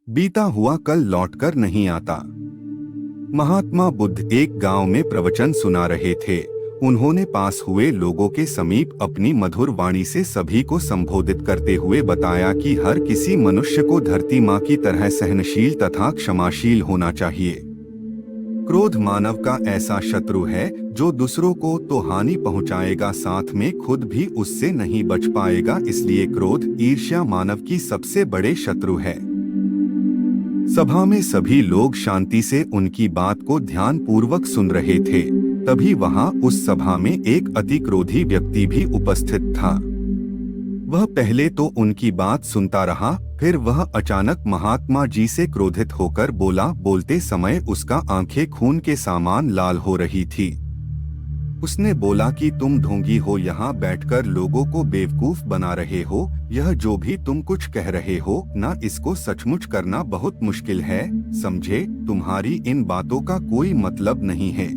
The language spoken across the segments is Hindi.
बीता हुआ कल लौटकर नहीं आता। महात्मा बुद्ध एक गांव में प्रवचन सुना रहे थे। उन्होंने पास हुए लोगों के समीप अपनी मधुर वाणी से सभी को संबोधित करते हुए बताया कि हर किसी मनुष्य को धरती माँ की तरह सहनशील तथा क्षमाशील होना चाहिए। क्रोध मानव का ऐसा शत्रु है जो दूसरों को तो हानि पहुंचाएगा, साथ में खुद भी उससे नहीं बच पाएगा। इसलिए क्रोध, ईर्ष्या मानव की सबसे बड़े शत्रु है। सभा में सभी लोग शांति से उनकी बात को ध्यान पूर्वक सुन रहे थे। तभी वहां उस सभा में एक अति क्रोधी व्यक्ति भी उपस्थित था। वह पहले तो उनकी बात सुनता रहा, फिर वह अचानक महात्मा जी से क्रोधित होकर बोला। बोलते समय उसका आंखें खून के समान लाल हो रही थी। उसने बोला कि तुम ढोंगी हो, यहाँ बैठकर लोगों को बेवकूफ बना रहे हो। यह जो भी तुम कुछ कह रहे हो ना, इसको सचमुच करना बहुत मुश्किल है। समझे, तुम्हारी इन बातों का कोई मतलब नहीं है।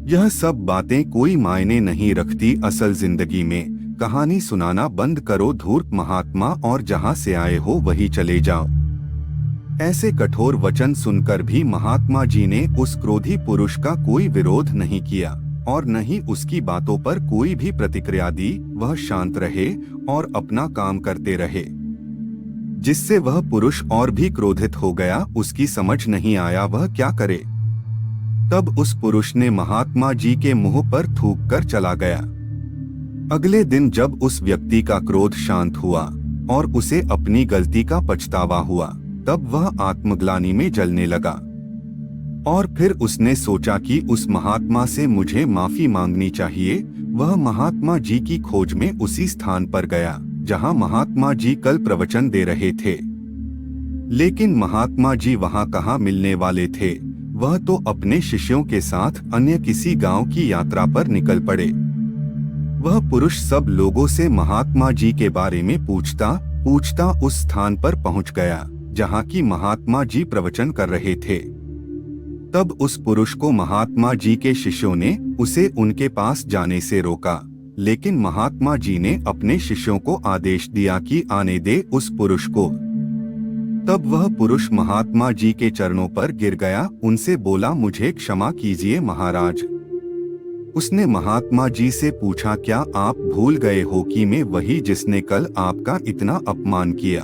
यह सब बातें कोई मायने नहीं रखती असल जिंदगी में। कहानी सुनाना बंद करो धूर्त महात्मा, और जहाँ से आए हो वही चले जाओ। ऐसे कठोर वचन सुनकर भी महात्मा जी ने उस क्रोधी पुरुष का कोई विरोध नहीं किया और न ही उसकी बातों पर कोई भी प्रतिक्रिया दी। वह शांत रहे और अपना काम करते रहे, जिससे वह पुरुष और भी क्रोधित हो गया। उसकी समझ नहीं आया वह क्या करे। तब उस पुरुष ने महात्मा जी के मुंह पर थूक कर चला गया। अगले दिन जब उस व्यक्ति का क्रोध शांत हुआ और उसे अपनी गलती का पछतावा हुआ, तब वह आत्मग्लानि में जलने लगा। और फिर उसने सोचा कि उस महात्मा से मुझे माफी मांगनी चाहिए। वह महात्मा जी की खोज में उसी स्थान पर गया जहां महात्मा जी कल प्रवचन दे रहे थे। लेकिन महात्मा जी वहां कहाँ मिलने वाले थे। वह तो अपने शिष्यों के साथ अन्य किसी गांव की यात्रा पर निकल पड़े। वह पुरुष सब लोगों से महात्मा जी के बारे में पूछता उस स्थान पर पहुंच गया जहां की महात्मा जी प्रवचन कर रहे थे। तब उस पुरुष को महात्मा जी के शिष्यों ने उसे उनके पास जाने से रोका, लेकिन महात्मा जी ने अपने शिष्यों को आदेश दिया कि आने दे उस पुरुष को। तब वह पुरुष महात्मा जी के चरणों पर गिर गया, उनसे बोला, मुझे क्षमा कीजिए महाराज। उसने महात्मा जी से पूछा, क्या आप भूल गए हो कि मैं वही जिसने कल आपका इतना अपमान किया।